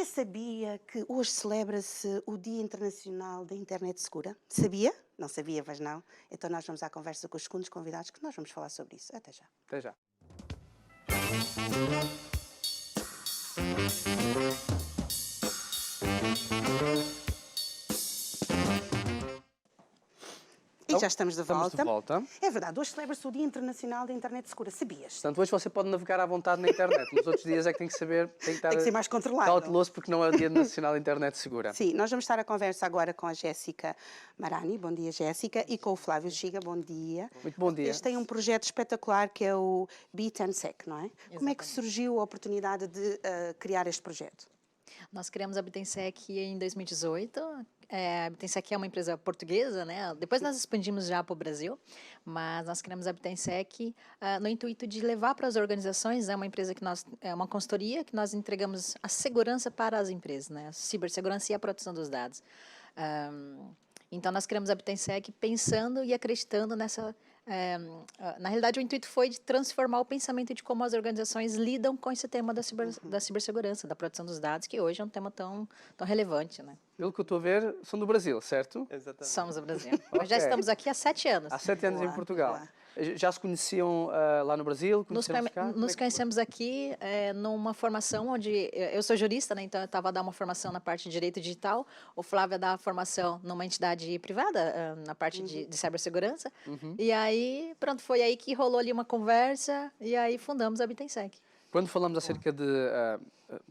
Você sabia que hoje celebra-se o Dia Internacional da Internet Segura? Sabia? Não sabia, mas não. Então nós vamos à conversa com os segundos convidados que nós vamos falar sobre isso. Até já. Até já. E já estamos de Estamos de volta. É verdade, hoje celebra-se o Dia Internacional da Internet Segura. Sabias? Portanto, hoje você pode navegar à vontade na internet. Nos outros dias é que tem que saber, tem que estar Tem que ser mais controlado. cauteloso porque não é o Dia Nacional da Internet Segura. Sim, nós vamos estar a conversa agora com a Jéssica Marani. Bom dia, Jéssica. E com o Flávio Giga. Bom dia. Muito bom dia. Eles têm um projeto espetacular que é o Bit&Sec, não é? Exatamente. Como é que surgiu a oportunidade de criar este projeto? Nós criamos a Bit&Sec em 2018. A Bit&Sec é uma empresa portuguesa, né? Depois nós expandimos já para o Brasil, mas nós criamos a Bit&Sec no intuito de levar para as organizações, é uma empresa que é uma consultoria que nós entregamos a segurança para as empresas, né? A cibersegurança e a proteção dos dados. Então nós criamos a Bit&Sec pensando e acreditando nessa. Na realidade, o intuito foi de transformar o pensamento de como as organizações lidam com esse tema da cibersegurança, da proteção dos dados, que hoje é um tema tão relevante, né? Pelo que eu estou a ver, são do Brasil, certo? Exatamente. Somos do Brasil. Nós já estamos aqui há 7 anos. Há 7 anos Boa, em Portugal. boa. Já se conheciam lá no Brasil? Nos Conheceram-se cá? Como é que foi? conhecemos aqui numa formação onde eu sou jurista, né? Então eu estava a dar uma formação na parte de direito digital, o Flávio dá a formação numa entidade privada, na parte de cibersegurança. E aí, pronto, foi aí que rolou ali uma conversa e aí fundamos a Bit&Sec. Quando falamos acerca de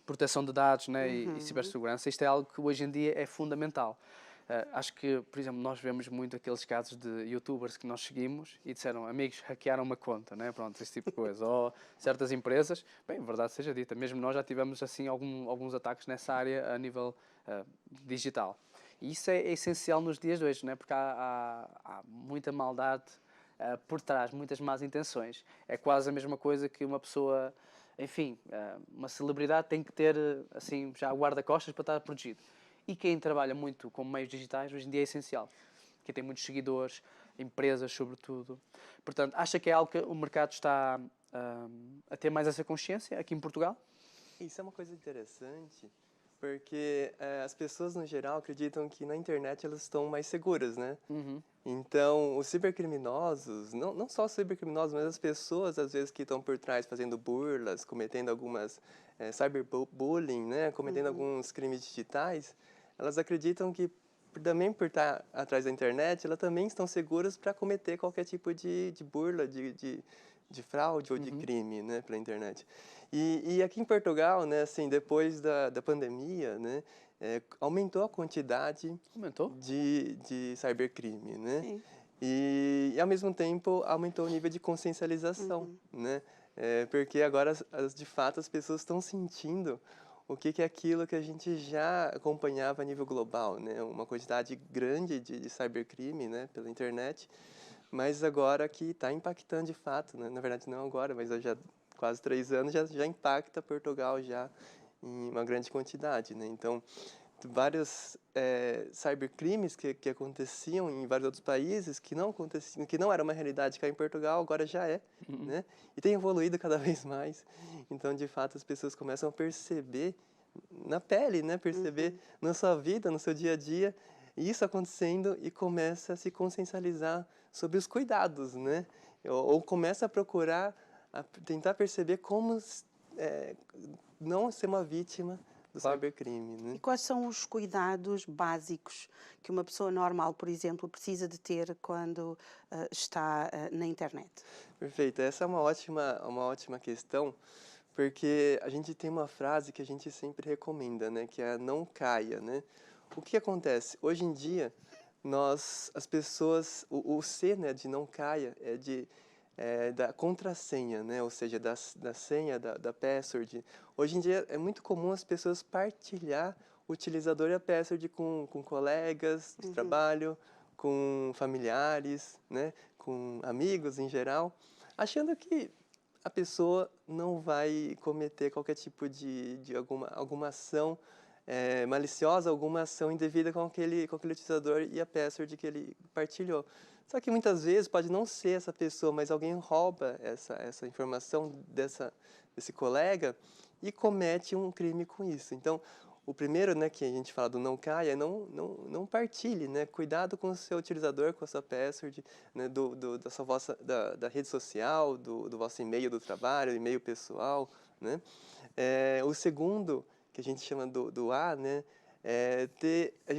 proteção de dados, né, e cibersegurança, isto é algo que hoje em dia é fundamental. Acho que, por exemplo, nós vemos muito aqueles casos de youtubers que nós seguimos e disseram, amigos, hackearam uma conta, né? Pronto, esse tipo de coisa. Ou certas empresas, bem, verdade seja dita, mesmo nós já tivemos assim alguns ataques nessa área a nível digital. E isso é essencial nos dias de hoje, né? Porque há muita maldade por trás, muitas más intenções. É quase a mesma coisa que uma pessoa, enfim, uma celebridade tem que ter assim já guarda-costas para estar protegido. E quem trabalha muito com meios digitais hoje em dia é essencial. Quem tem muitos seguidores, empresas sobretudo. Portanto, acha que é algo que o mercado está a ter mais essa consciência aqui em Portugal? Isso é uma coisa interessante, porque as pessoas, no geral, acreditam que na internet elas estão mais seguras, né? Então, os cibercriminosos, não só os cibercriminosos, mas as pessoas, às vezes, que estão por trás fazendo burlas, cometendo algumas cyberbullying, né? Cometendo alguns crimes digitais, elas acreditam que, também por estar atrás da internet, elas também estão seguras para cometer qualquer tipo de burla, de fraude ou de crime, né, pela internet. E aqui em Portugal, né, assim, depois da pandemia, né, aumentou a quantidade de cybercrime, né? Sim. E, ao mesmo tempo, aumentou o nível de consciencialização, né? Porque agora, de fato, as pessoas estão sentindo o que é aquilo que a gente já acompanhava a nível global, né? Uma quantidade grande de cybercrime, né, pela internet, mas agora que está impactando de fato, né? Na verdade não agora, mas já quase 3 anos já impacta Portugal já em uma grande quantidade, né? Então, vários cybercrimes que aconteciam em vários outros países que não aconteciam, que não era uma realidade cá em Portugal, agora já é, né? E tem evoluído cada vez mais. Então, de fato, as pessoas começam a perceber na pele, né? Perceber na sua vida, no seu dia a dia, isso acontecendo e começa a se consciencializar sobre os cuidados, né? Ou começa a procurar, a tentar perceber como não ser uma vítima do cybercrime, né? E quais são os cuidados básicos que uma pessoa normal, por exemplo, precisa de ter quando está na internet? Perfeito. Essa é uma ótima questão, porque a gente tem uma frase que a gente sempre recomenda, né? Que é não caia, né? O que acontece? Hoje em dia, as pessoas, o C, né, de não caia, da contrassenha, né? Ou seja, da senha, da password. Hoje em dia é muito comum as pessoas partilhar o utilizador e a password com colegas de trabalho, com familiares, né? Com amigos em geral, achando que a pessoa não vai cometer qualquer tipo de alguma ação maliciosa, alguma ação indevida com aquele utilizador e a password que ele partilhou. Só que muitas vezes pode não ser essa pessoa, mas alguém rouba essa informação desse colega e comete um crime com isso. Então, o primeiro, né, que a gente fala do não caia, é não partilhe, né? Cuidado com o seu utilizador, com a sua password, né, da rede social, do vosso e-mail do trabalho, e-mail pessoal, né? O segundo, que a gente chama do A, né, a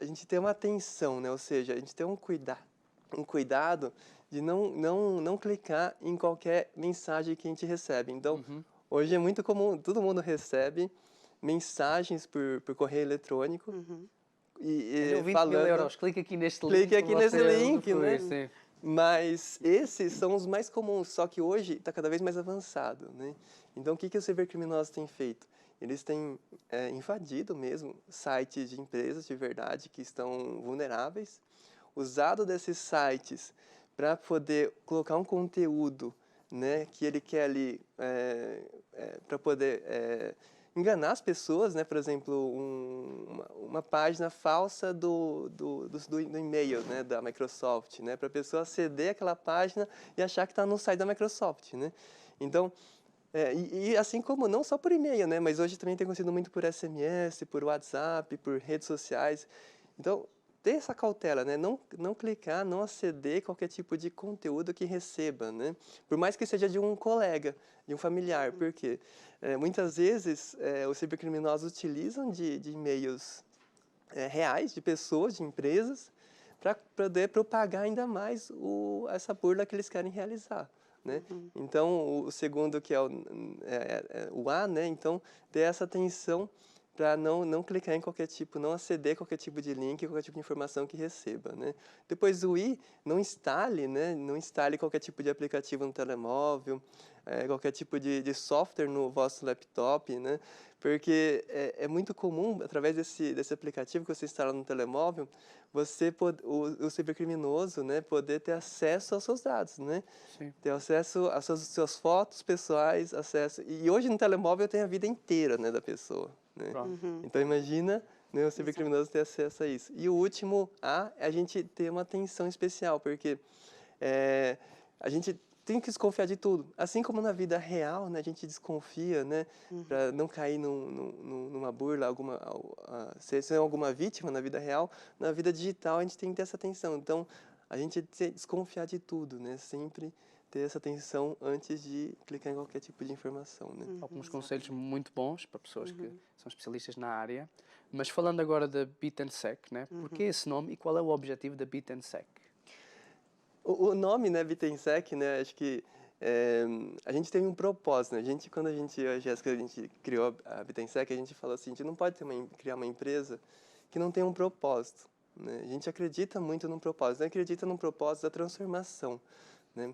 gente ter uma atenção, né? Ou seja, a gente ter um cuidado de não clicar em qualquer mensagem que a gente recebe. Então, hoje é muito comum, todo mundo recebe mensagens por correio eletrônico Deu 20 mil falando, euros, clique aqui neste link. clique aqui para nesse você link, né? usufruir, sim. Mas esses são os mais comuns, só que hoje está cada vez mais avançado, né? Então, o que os cybercriminosos têm feito? Eles têm invadido mesmo sites de empresas de verdade que estão vulneráveis, usado desses sites para poder colocar um conteúdo, né, que ele quer ali para poder enganar as pessoas, né? Por exemplo, uma página falsa do e-mail, né, da Microsoft, né, para a pessoa aceder àquela página e achar que está no site da Microsoft, né? Então, e assim como não só por e-mail, né, mas hoje também tem acontecido muito por SMS, por WhatsApp, por redes sociais. Então, ter essa cautela, né? Não clicar, não aceder a qualquer tipo de conteúdo que receba, né? Por mais que seja de um colega, de um familiar, porque muitas vezes os cibercriminosos utilizam de e-mails reais, de pessoas, de empresas, para poder propagar ainda mais essa burla que eles querem realizar, né? Então, o segundo, que é o A, né? Então, ter essa atenção para não clicar em qualquer tipo, não aceder a qualquer tipo de link, qualquer tipo de informação que receba, né? Depois o I, não instale, né? Não instale qualquer tipo de aplicativo no telemóvel, qualquer tipo de software no vosso laptop, né? Porque é muito comum, através desse aplicativo que você instala no telemóvel, o cibercriminoso, né, poder ter acesso aos seus dados, né? Sim. Ter acesso às suas fotos pessoais, e hoje no telemóvel tem a vida inteira, né, da pessoa, né? Então imagina, né, o cibercriminoso ter acesso a isso. E o último A é a gente ter uma atenção especial, porque a gente tem que desconfiar de tudo. Assim como na vida real, né, a gente desconfia, né, para não cair numa burla, ser alguma vítima na vida real, na vida digital a gente tem que ter essa atenção. Então, a gente tem que desconfiar de tudo, né, sempre ter essa atenção antes de clicar em qualquer tipo de informação, né. Alguns conselhos muito bons para pessoas que são especialistas na área. Mas falando agora da BitSec, né? Porquê esse nome e qual é o objetivo da BitSec? O nome, né, BitSec, né, acho que a gente tem um propósito, né? Quando a Jéssica, a gente criou a BitSec, a gente falou assim, a gente não pode criar uma empresa que não tenha um propósito, né? A gente acredita muito no propósito, acredita no propósito da transformação, né?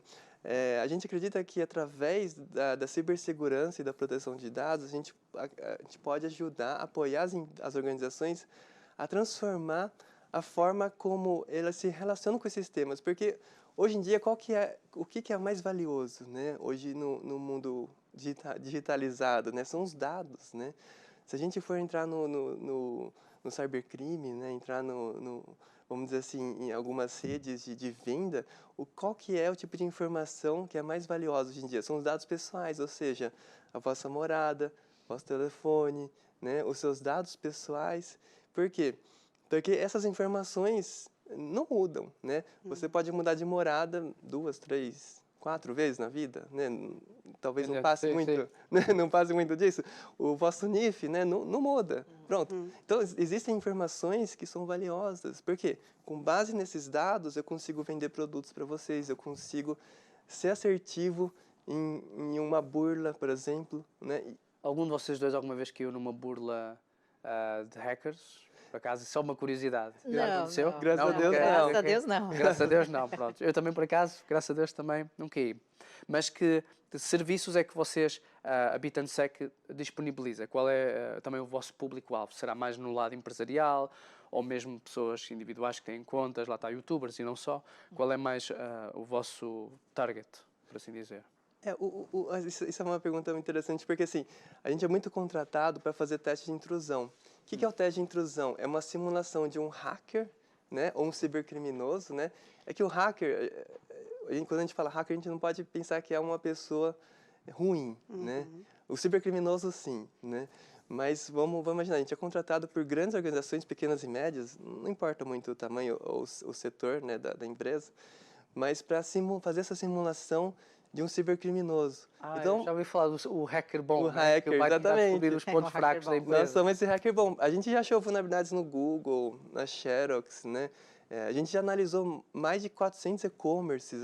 A gente acredita que através da cibersegurança e da proteção de dados, a gente pode ajudar, apoiar as organizações a transformar a forma como elas se relacionam com esses sistemas, porque hoje em dia o que é mais valioso, né? Hoje no mundo digitalizado, né? São os dados, né? Se a gente for entrar no cybercrime, né? Entrar vamos dizer assim, em algumas redes de venda, qual que é o tipo de informação que é mais valiosa hoje em dia? São os dados pessoais, ou seja, a vossa morada, vosso telefone, né? Os seus dados pessoais. Por quê? Porque essas informações não mudam, né? Você pode mudar de morada 2, 3, 4 vezes na vida, né? Talvez não passe muito, né? Não passe muito disso. O vosso NIF, né? Não muda. Pronto. Então, existem informações que são valiosas. Por quê? Com base nesses dados, eu consigo vender produtos para vocês, eu consigo ser assertivo em uma burla, por exemplo, né? Algum de vocês dois alguma vez caiu numa burla de hackers? Por acaso, só uma curiosidade. Já Não, aconteceu? não. Graças a Deus, nunca- não. Graças a Deus, não. Graças a Deus não, pronto. Eu também, por acaso, graças a Deus também não caí. Mas que serviços é que vocês, a BitSec, disponibiliza? Qual é também o vosso público-alvo? Será mais no lado empresarial ou mesmo pessoas individuais que têm contas, lá está, youtubers e não só? Qual é mais o vosso target, por assim dizer? Isso é uma pergunta muito interessante, porque assim, a gente é muito contratado para fazer teste de intrusão. O que é o teste de intrusão? É uma simulação de um hacker, né, ou um cibercriminoso, né? É que o hacker, quando a gente fala hacker, a gente não pode pensar que é uma pessoa ruim, né? O cibercriminoso, sim, né? Mas vamos imaginar, a gente é contratado por grandes organizações, pequenas e médias, não importa muito o tamanho ou o setor, né, da empresa, mas para fazer essa simulação de um cibercriminoso. Eu Então, já ouvi falar do hacker bom, o né? Que hacker, vai tentar descobrir exatamente. os pontos O hacker fracos da bom. empresa. Nós somos esse hacker bom. A gente já achou vulnerabilidades no Google, na Xerox, né? A gente já analisou mais de 400 e-commerces.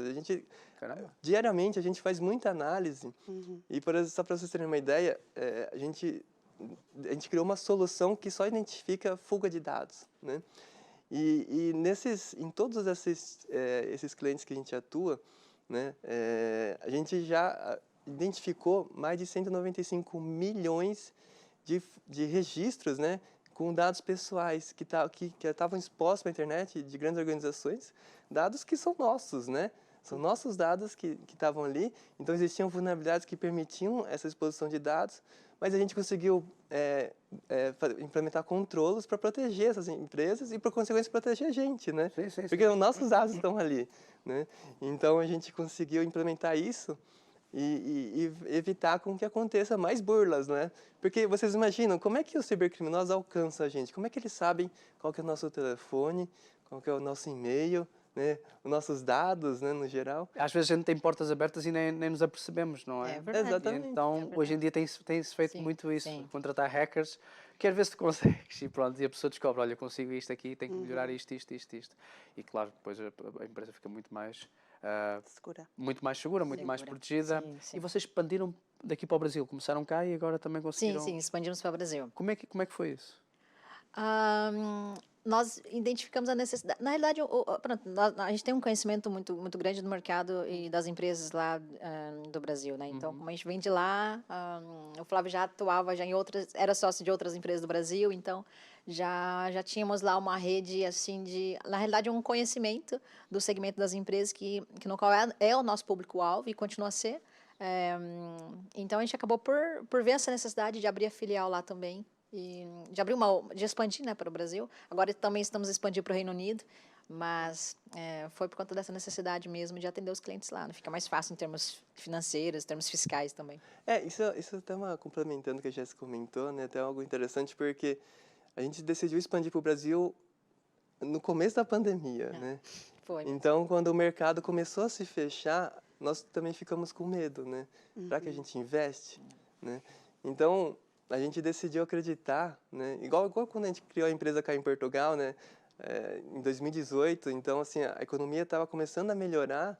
Caramba. Diariamente, a gente faz muita análise. E, só para vocês terem uma ideia, a gente criou uma solução que só identifica fuga de dados, né? Em todos esses clientes que a gente atua, né, a gente já identificou mais de 195 milhões de registros, né, com dados pessoais que estavam expostos para a internet de grandes organizações, dados que são nossos, né? São nossos dados que estavam ali. Então, existiam vulnerabilidades que permitiam essa exposição de dados, mas a gente conseguiu implementar controles para proteger essas empresas e, por consequência, proteger a gente, né? Sim. Porque os nossos dados estão ali, né? Então, a gente conseguiu implementar isso e evitar com que aconteça mais burlas, né? Porque vocês imaginam, como é que os cibercriminosos alcançam a gente? Como é que eles sabem qual que é o nosso telefone, qual que é o nosso e-mail, né? Os nossos dados, né, no geral? Às vezes a gente tem portas abertas e nem nos apercebemos, não é? É verdade. Exatamente. Então, É verdade. hoje em dia tem-se feito Sim, muito isso, sim. contratar hackers, quer ver se tu consegues, e pronto, e a pessoa descobre, olha, consigo isto aqui, tenho que melhorar isto. E claro, depois a empresa fica muito mais Segura. segura, muito mais Segura. protegida. Sim. E vocês expandiram daqui para o Brasil, começaram cá e agora também conseguiram... Sim, expandimos para o Brasil. Como é que foi isso? Nós identificamos a necessidade. Na realidade, pronto, a gente tem um conhecimento muito grande do mercado e das empresas lá do Brasil, né? Então, como a gente vem de lá, o Flávio já atuava já em outras, era sócio de outras empresas do Brasil, então já tínhamos lá uma rede assim na realidade, um conhecimento do segmento das empresas no qual é o nosso público-alvo e continua a ser. Então, a gente acabou por ver essa necessidade de abrir a filial lá também. E de expandir, né, para o Brasil. Agora também estamos expandindo para o Reino Unido, mas foi por conta dessa necessidade mesmo de atender os clientes lá. Não fica mais fácil em termos financeiros, em termos fiscais também. Isso até complementando o que a Jéssica comentou, né, até algo interessante, porque a gente decidiu expandir para o Brasil no começo da pandemia, né? Foi. Então, quando o mercado começou a se fechar, nós também ficamos com medo, né? Será que a gente investe, né? Então, a gente decidiu acreditar, né? Igual quando a gente criou a empresa cá em Portugal, né? Em 2018, então assim a economia estava começando a melhorar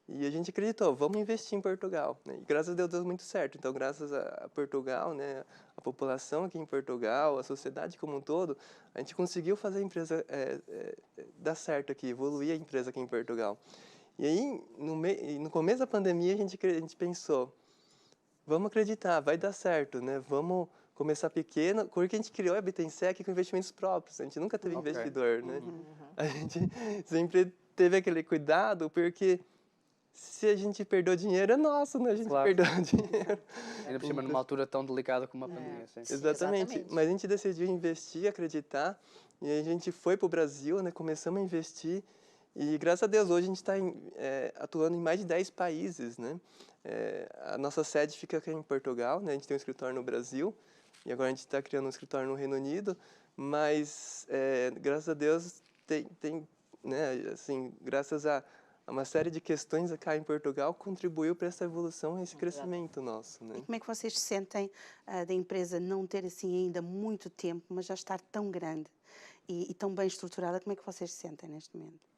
e a gente acreditou, vamos investir em Portugal, né? E graças a Deus deu muito certo. Então, graças a Portugal, né? A população aqui em Portugal, a sociedade como um todo, a gente conseguiu fazer a empresa dar certo aqui, evoluir a empresa aqui em Portugal. E aí, no começo da pandemia, a gente pensou, vamos acreditar, vai dar certo, né? Vamos começar pequeno, porque a gente criou a Bitensec com investimentos próprios, a gente nunca teve investidor, né? A gente sempre teve aquele cuidado, porque se a gente perdeu dinheiro, é nosso, né? A gente perdeu dinheiro. Ainda por cima, numa altura tão delicada como a pandemia. Sim. Exatamente. Mas a gente decidiu investir, acreditar, e a gente foi para o Brasil, né? Começamos a investir, e graças a Deus hoje a gente está atuando em mais de 10 países, né? A nossa sede fica aqui em Portugal, né? A gente tem um escritório no Brasil, e agora a gente está criando um escritório no Reino Unido, mas graças a Deus né? Assim, graças a uma série de questões cá em Portugal contribuiu para essa evolução e esse crescimento nosso, né? E como é que vocês se sentem da empresa não ter assim ainda muito tempo, mas já estar tão grande e tão bem estruturada? Como é que vocês se sentem neste momento?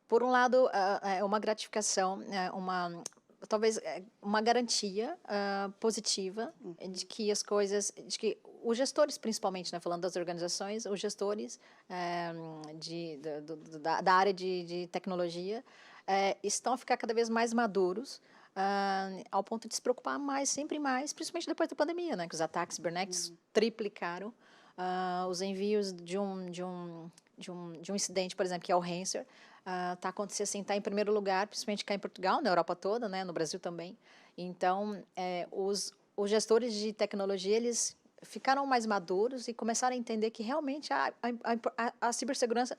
Por um lado, é uma gratificação, talvez uma garantia positiva de que as coisas, de que os gestores, principalmente, né, falando das organizações, os gestores da área de tecnologia estão a ficar cada vez mais maduros, ao ponto de se preocupar sempre mais, principalmente depois da pandemia, né, que os ataques cibernéticos triplicaram. Os envios de um incidente, por exemplo, que é o Ransomware, está acontecendo assim, está em primeiro lugar, principalmente cá em Portugal, na Europa toda, né, no Brasil também. Então, os gestores de tecnologia, eles ficaram mais maduros e começaram a entender que realmente a cibersegurança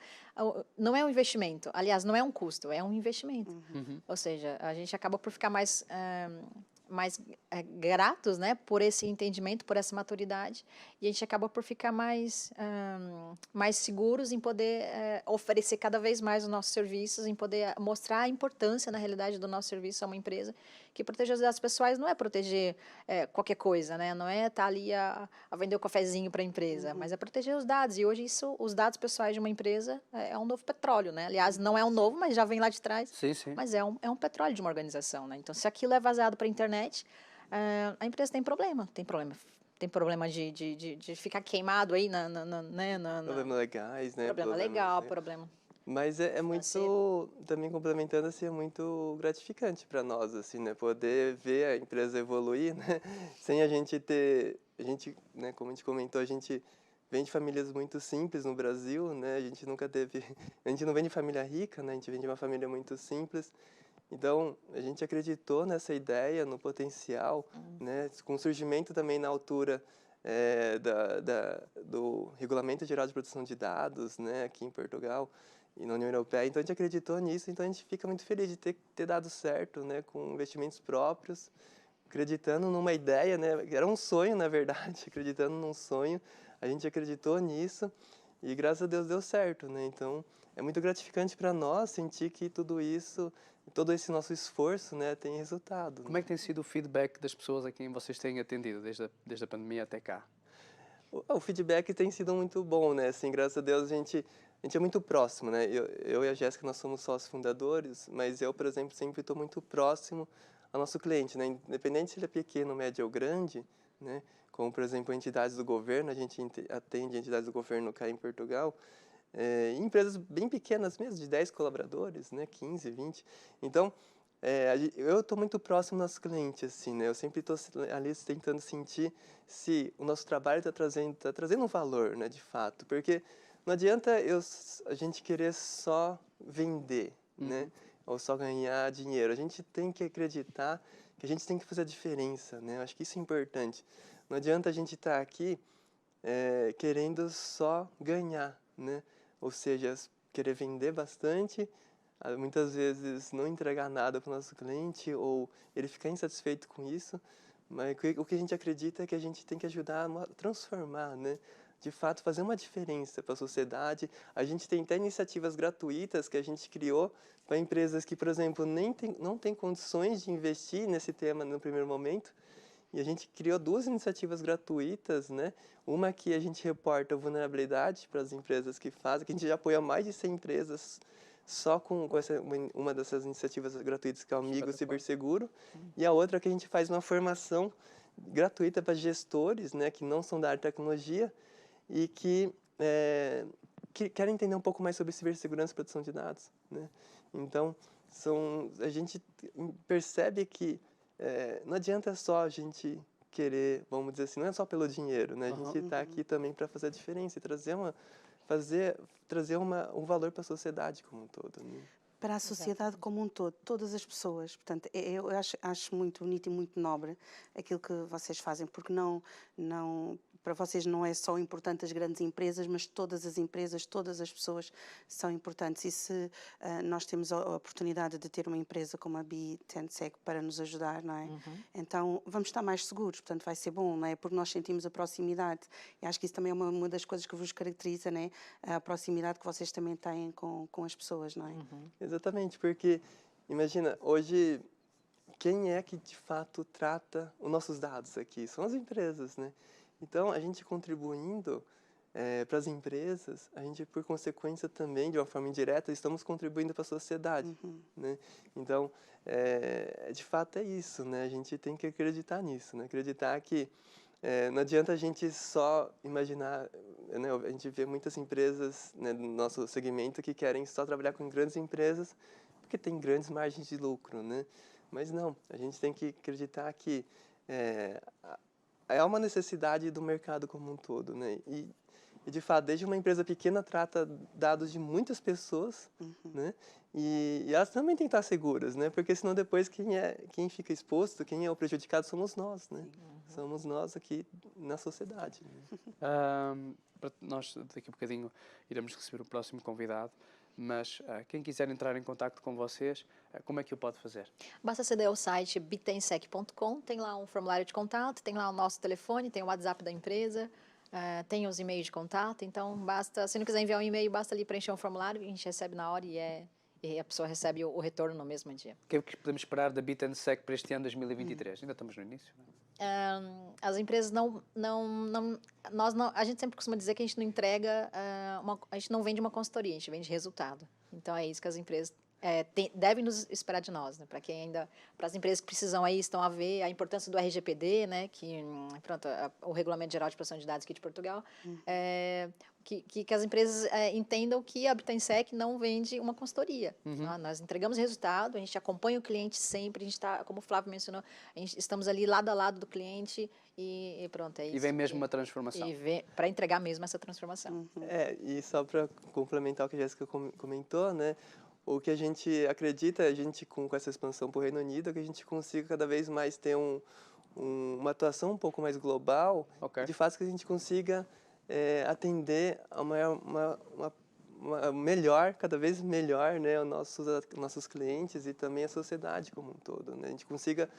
não é um investimento, aliás, não é um custo, é um investimento. Ou seja, a gente acaba por ficar mais mais gratos, né, por esse entendimento, por essa maturidade, e a gente acaba por ficar mais seguros em poder oferecer cada vez mais os nossos serviços, em poder mostrar a importância, na realidade, do nosso serviço a uma empresa, que proteger os dados pessoais não é proteger qualquer coisa, né, não é estar ali a vender o cafezinho para a empresa, mas é proteger os dados, e hoje os dados pessoais de uma empresa é um novo petróleo, né, aliás, não é um novo, mas já vem lá de trás, Sim, sim. mas é um petróleo de uma organização, né? Então, se aquilo é vazado para a internet, a empresa tem problema. Tem problema de ficar queimado aí né, Problemas legais, né? problema Problemas, legal, né? problema Mas é financeiro. muito, também complementando, assim, é muito gratificante para nós, assim, né? Poder ver a empresa evoluir, né? Sem a gente ter, né, como a gente comentou, a gente vem de famílias muito simples no Brasil, né? A gente nunca teve, a gente não vem de família rica, né? A gente vem de uma família muito simples. Então, a gente acreditou nessa ideia, no potencial, né? Com o surgimento também na altura do Regulamento Geral de Proteção de Dados, né? Aqui em Portugal e na União Europeia. Então, a gente acreditou nisso, então a gente fica muito feliz de ter dado certo, né? Com investimentos próprios, acreditando numa ideia, né? Era um sonho, na verdade, acreditando num sonho. A gente acreditou nisso e, graças a Deus, deu certo, né? Então, é muito gratificante para nós sentir que tudo isso, todo esse nosso esforço, né, tem resultado. Como é que tem sido o feedback das pessoas a quem vocês têm atendido desde a pandemia até cá? O feedback tem sido muito bom, né? Assim, graças a Deus a gente é muito próximo, né? Eu e a Jéssica, nós somos sócios fundadores, mas eu, por exemplo, sempre estou muito próximo ao nosso cliente, né? Independente se ele é pequeno, médio ou grande, né? Como, por exemplo, entidades do governo, a gente atende entidades do governo cá em Portugal, empresas bem pequenas mesmo, de 10 colaboradores, né? 15, 20. Então, eu estou muito próximo do nosso cliente, assim, né? Eu sempre estou ali tentando sentir se o nosso trabalho está trazendo um valor, né, de fato. Porque não adianta a gente querer só vender, né? Ou só ganhar dinheiro. A gente tem que acreditar que a gente tem que fazer a diferença, né? Eu acho que isso é importante. Não adianta a gente estar aqui querendo só ganhar, né? Ou seja, querer vender bastante, muitas vezes não entregar nada para o nosso cliente ou ele ficar insatisfeito com isso, mas o que a gente acredita é que a gente tem que ajudar a transformar, né? De fato, fazer uma diferença para a sociedade. A gente tem até iniciativas gratuitas que a gente criou para empresas que, por exemplo, não têm condições de investir nesse tema no primeiro momento. E a gente criou 2 iniciativas gratuitas, né? Uma que a gente reporta vulnerabilidade para as empresas que fazem, que a gente já apoia mais de 100 empresas só com uma dessas iniciativas gratuitas, que é o Amigo Ciberseguro. E a outra que a gente faz uma formação gratuita para gestores, né? Que não são da área de tecnologia e que querem entender um pouco mais sobre cibersegurança e proteção de dados, né? Então, a gente percebe que não adianta só a gente querer, vamos dizer assim, não é só pelo dinheiro, né? A gente está aqui também para fazer a diferença e trazer um valor para a sociedade como um todo, né? Para a sociedade como um todo, todas as pessoas. Portanto, eu acho muito bonito e muito nobre aquilo que vocês fazem, porque para vocês não é só importante as grandes empresas, mas todas as empresas, todas as pessoas são importantes. E se nós temos a oportunidade de ter uma empresa como a B10Sec para nos ajudar, não é? Então vamos estar mais seguros, portanto vai ser bom, não é? Porque nós sentimos a proximidade. E acho que isso também é uma das coisas que vos caracteriza, não é? A proximidade que vocês também têm com as pessoas, não é? Exatamente, porque imagina, hoje quem é que de fato trata os nossos dados aqui? São as empresas, né? Então, a gente contribuindo para as empresas, a gente, por consequência, também, de uma forma indireta, estamos contribuindo para a sociedade, né? Então, de fato é isso, né? A gente tem que acreditar nisso, né? Acreditar que não adianta a gente só imaginar, né? A gente vê muitas empresas, né, no nosso segmento que querem só trabalhar com grandes empresas porque tem grandes margens de lucro, né? Mas não, a gente tem que acreditar que é uma necessidade do mercado como um todo, né? E de fato, desde uma empresa pequena trata dados de muitas pessoas, né? E elas também têm que estar seguras, né? Porque senão depois quem fica exposto, quem é o prejudicado somos nós, né? Somos nós aqui na sociedade. Nós daqui a bocadinho iremos receber o próximo convidado. mas quem quiser entrar em contacto com vocês, como é que o pode fazer? Basta aceder ao site bitensec.com, tem lá um formulário de contato, tem lá o nosso telefone, tem o WhatsApp da empresa, tem os e-mails de contato, então basta, se não quiser enviar um e-mail, basta ali preencher um formulário, a gente recebe na hora e a pessoa recebe o retorno no mesmo dia. O que é que podemos esperar da BitSec para este ano 2023? Ainda estamos no início, não é? As empresas a gente sempre costuma dizer que a gente não entrega, a gente não vende uma consultoria, a gente vende resultado. Então é isso que as empresas devem nos esperar de nós, né? Para as empresas que precisam aí, estão a ver a importância do RGPD, né? Que, pronto, o Regulamento Geral de Proteção de Dados aqui de Portugal, que as empresas entendam que a Bitensec não vende uma consultoria. Tá? Nós entregamos resultado, a gente acompanha o cliente sempre, a gente está, como o Flávio mencionou, estamos ali lado a lado do cliente e pronto, é isso. E vem mesmo uma transformação. Para entregar mesmo essa transformação. E só para complementar o que a Jéssica comentou, né? O que a gente acredita, a gente com essa expansão para o Reino Unido, é que a gente consiga cada vez mais ter uma atuação um pouco mais global, de fato que a gente consiga atender a melhor, cada vez melhor, né, os nossos clientes e também a sociedade como um todo, né? A gente consiga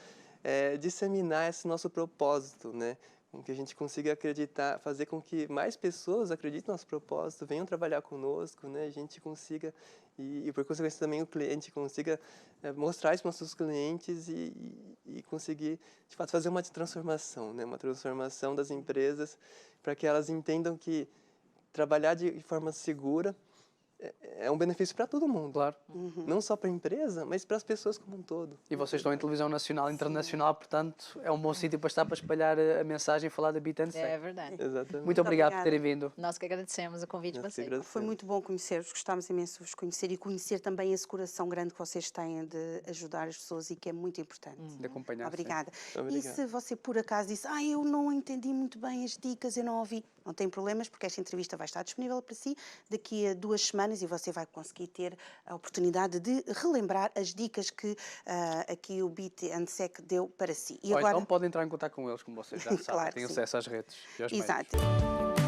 disseminar esse nosso propósito, né? Com que a gente consiga acreditar, fazer com que mais pessoas acreditem no nosso propósito, venham trabalhar conosco, né? A gente consiga, e por consequência também o cliente consiga mostrar isso para os nossos clientes e conseguir, de fato, fazer uma transformação, né? Uma transformação das empresas para que elas entendam que trabalhar de forma segura é um benefício para todo mundo. Claro. Não só para a empresa, mas para as pessoas como um todo. E vocês estão em televisão nacional e internacional, portanto, é um bom sítio para estar para espalhar a mensagem e falar da BitSec. É verdade. Exatamente. Muito obrigado por terem vindo. Nós que agradecemos o convite de vocês. Foi muito bom conhecer-vos, gostámos imenso de vos conhecer e conhecer também esse coração grande que vocês têm de ajudar as pessoas e que é muito importante. De acompanhar. Obrigada. Obrigado. E se você por acaso disse, eu não entendi muito bem as dicas, eu não ouvi, não tem problemas, porque esta entrevista vai estar disponível para si daqui a 2 semanas e você vai conseguir ter a oportunidade de relembrar as dicas que aqui o BitSec deu para si. E Ou agora... então podem entrar em contato com eles, como vocês já sabem, Claro, têm sim. acesso às redes e aos meios. Exato.